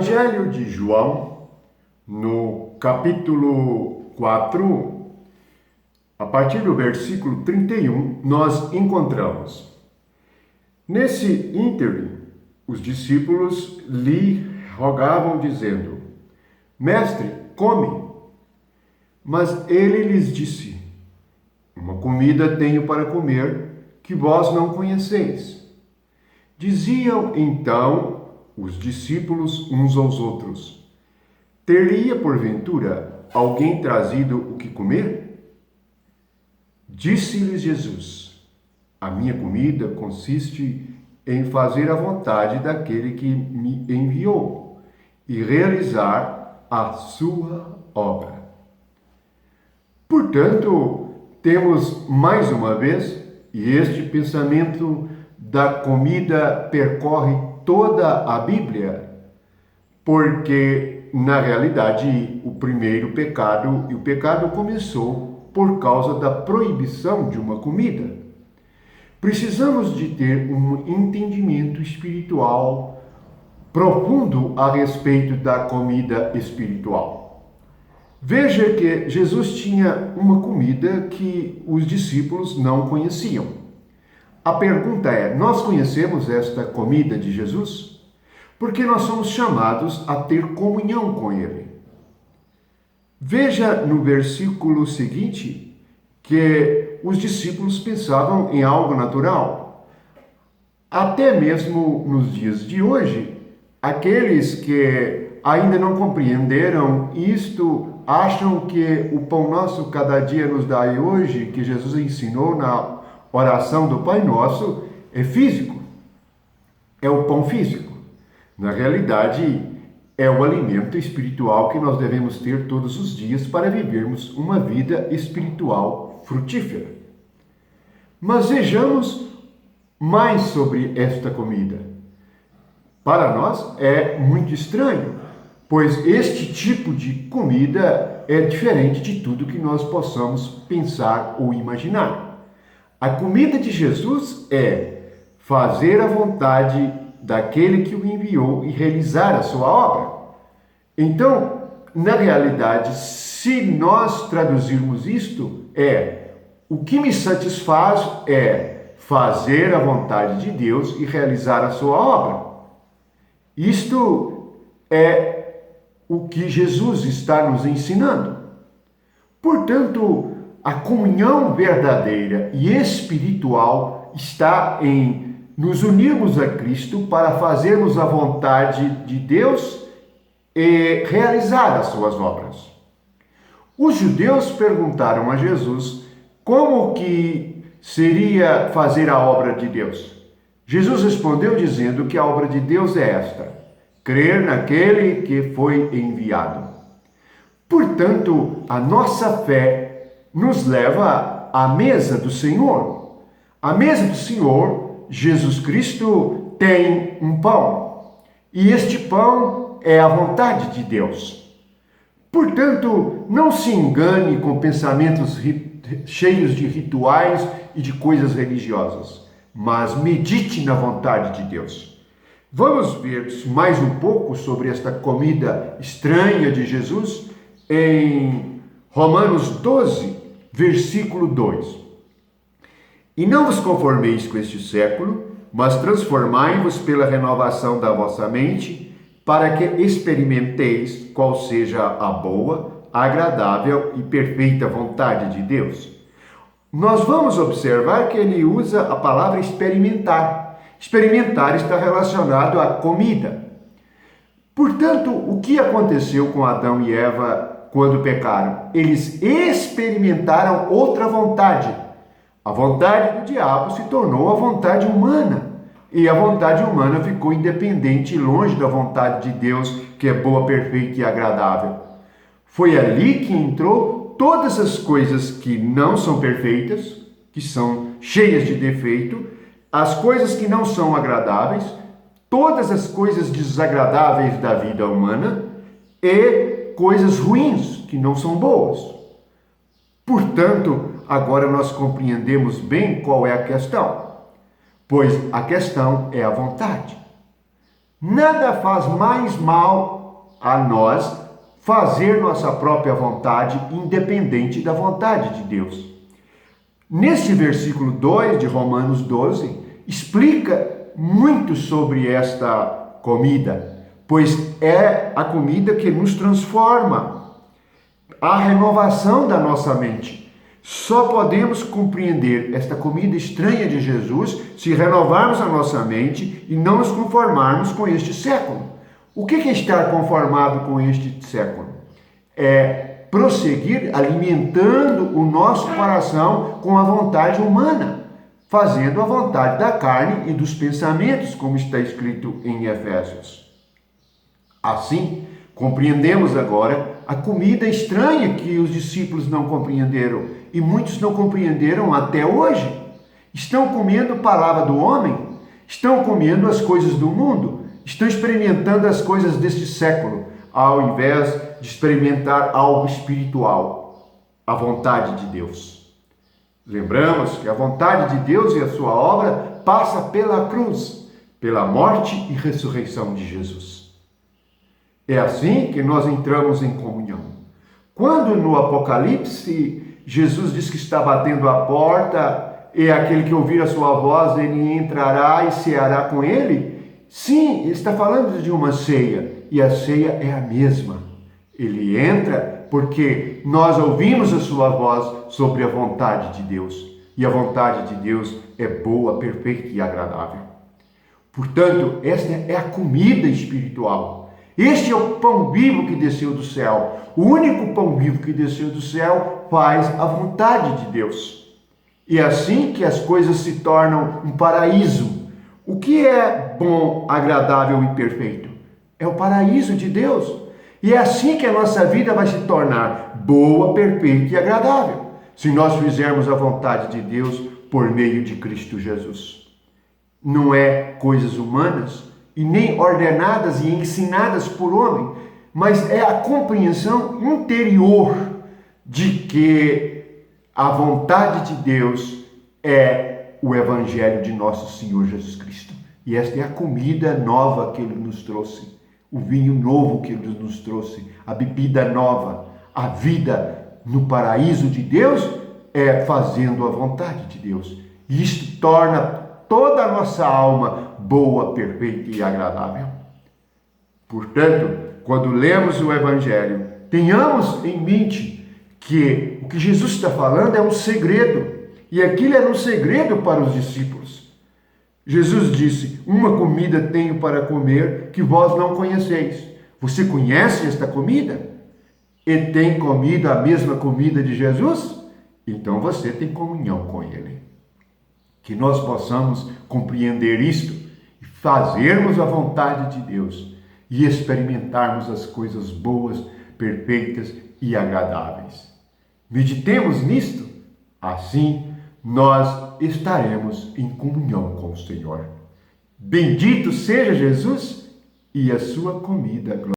Evangelho de João, no capítulo 4, a partir do versículo 31, nós encontramos: nesse ínterim, os discípulos lhe rogavam, dizendo: Mestre, come. Mas ele lhes disse: uma comida tenho para comer que vós não conheceis. Diziam então os discípulos uns aos outros: teria porventura alguém trazido o que comer? Disse-lhes Jesus: a minha comida consiste em fazer a vontade daquele que me enviou e realizar a sua obra. Portanto, temos mais uma vez, e este pensamento da comida percorre toda a Bíblia, porque na realidade o primeiro pecado, e o pecado começou por causa da proibição de uma comida. Precisamos de ter um entendimento espiritual profundo a respeito da comida espiritual. Veja que Jesus tinha uma comida que os discípulos não conheciam. A pergunta é: nós conhecemos esta comida de Jesus? Porque nós somos chamados a ter comunhão com Ele. Veja no versículo seguinte que os discípulos pensavam em algo natural. Até mesmo nos dias de hoje, aqueles que ainda não compreenderam isto acham que o pão nosso cada dia nos dai hoje, que Jesus ensinou na oração do Pai Nosso, é físico. É o pão físico. Na realidade, é o alimento espiritual que nós devemos ter todos os dias para vivermos uma vida espiritual frutífera. Mas vejamos mais sobre esta comida. Para nós é muito estranho, pois este tipo de comida é diferente de tudo que nós possamos pensar ou imaginar. A comida de Jesus é fazer a vontade daquele que o enviou e realizar a sua obra. Então, na realidade, se nós traduzirmos isto, o que me satisfaz é fazer a vontade de Deus e realizar a sua obra. Isto é o que Jesus está nos ensinando. Portanto, a comunhão verdadeira e espiritual está em nos unirmos a Cristo para fazermos a vontade de Deus e realizar as suas obras. Os judeus perguntaram a Jesus como que seria fazer a obra de Deus. Jesus respondeu dizendo que a obra de Deus é esta: crer naquele que foi enviado. Portanto, a nossa fé nos leva à mesa do Senhor. A mesa do Senhor, Jesus Cristo, tem um pão. E este pão é a vontade de Deus. Portanto, não se engane com pensamentos cheios de rituais e de coisas religiosas, mas medite na vontade de Deus. Vamos ver mais um pouco sobre esta comida estranha de Jesus em Romanos 12, versículo 2. E não vos conformeis com este século, mas transformai-vos pela renovação da vossa mente, para que experimenteis qual seja a boa, agradável e perfeita vontade de Deus. Nós vamos observar que ele usa a palavra experimentar. Experimentar está relacionado à comida. Portanto, o que aconteceu com Adão e Eva quando pecaram? Eles experimentaram outra vontade. A vontade do diabo se tornou a vontade humana. E a vontade humana ficou independente e longe da vontade de Deus, que é boa, perfeita e agradável. Foi ali que entrou todas as coisas que não são perfeitas, que são cheias de defeito, as coisas que não são agradáveis, todas as coisas desagradáveis da vida humana e coisas ruins que não são boas. Portanto, agora nós compreendemos bem qual é a questão, pois a questão é a vontade. Nada faz mais mal a nós fazer nossa própria vontade, independente da vontade de Deus. Neste versículo 2 de Romanos 12, explica muito sobre esta comida, pois é a comida que nos transforma, a renovação da nossa mente. Só podemos compreender esta comida estranha de Jesus se renovarmos a nossa mente e não nos conformarmos com este século. O que é estar conformado com este século? É prosseguir alimentando o nosso coração com a vontade humana, fazendo a vontade da carne e dos pensamentos, como está escrito em Efésios. Assim, compreendemos agora a comida estranha que os discípulos não compreenderam e muitos não compreenderam até hoje. Estão comendo a palavra do homem, estão comendo as coisas do mundo, estão experimentando as coisas deste século, ao invés de experimentar algo espiritual, a vontade de Deus. Lembramos que a vontade de Deus e a sua obra passa pela cruz, pela morte e ressurreição de Jesus. É assim que nós entramos em comunhão. Quando no Apocalipse Jesus diz que está batendo a porta e aquele que ouvir a sua voz, ele entrará e ceará com ele, sim, ele está falando de uma ceia e a ceia é a mesma. Ele entra porque nós ouvimos a sua voz sobre a vontade de Deus e a vontade de Deus é boa, perfeita e agradável. Portanto, esta é a comida espiritual. Este é o pão vivo que desceu do céu. O único pão vivo que desceu do céu faz a vontade de Deus. E é assim que as coisas se tornam um paraíso. O que é bom, agradável e perfeito? É o paraíso de Deus. E é assim que a nossa vida vai se tornar boa, perfeita e agradável, se nós fizermos a vontade de Deus por meio de Cristo Jesus. Não é coisas humanas, e nem ordenadas e ensinadas por homem, mas é a compreensão interior de que a vontade de Deus é o Evangelho de nosso Senhor Jesus Cristo. E esta é a comida nova que Ele nos trouxe, o vinho novo que Ele nos trouxe, a bebida nova, a vida no paraíso de Deus é fazendo a vontade de Deus. E isto torna toda a nossa alma boa, perfeita e agradável. Portanto, quando lemos o Evangelho, tenhamos em mente que o que Jesus está falando é um segredo. E aquilo era um segredo para os discípulos. Jesus disse: uma comida tenho para comer que vós não conheceis. Você conhece esta comida? E tem comido a mesma comida de Jesus? Então você tem comunhão com Ele. Que nós possamos compreender isto e fazermos a vontade de Deus e experimentarmos as coisas boas, perfeitas e agradáveis. Meditemos nisto, assim nós estaremos em comunhão com o Senhor. Bendito seja Jesus e a sua comida gloriosa.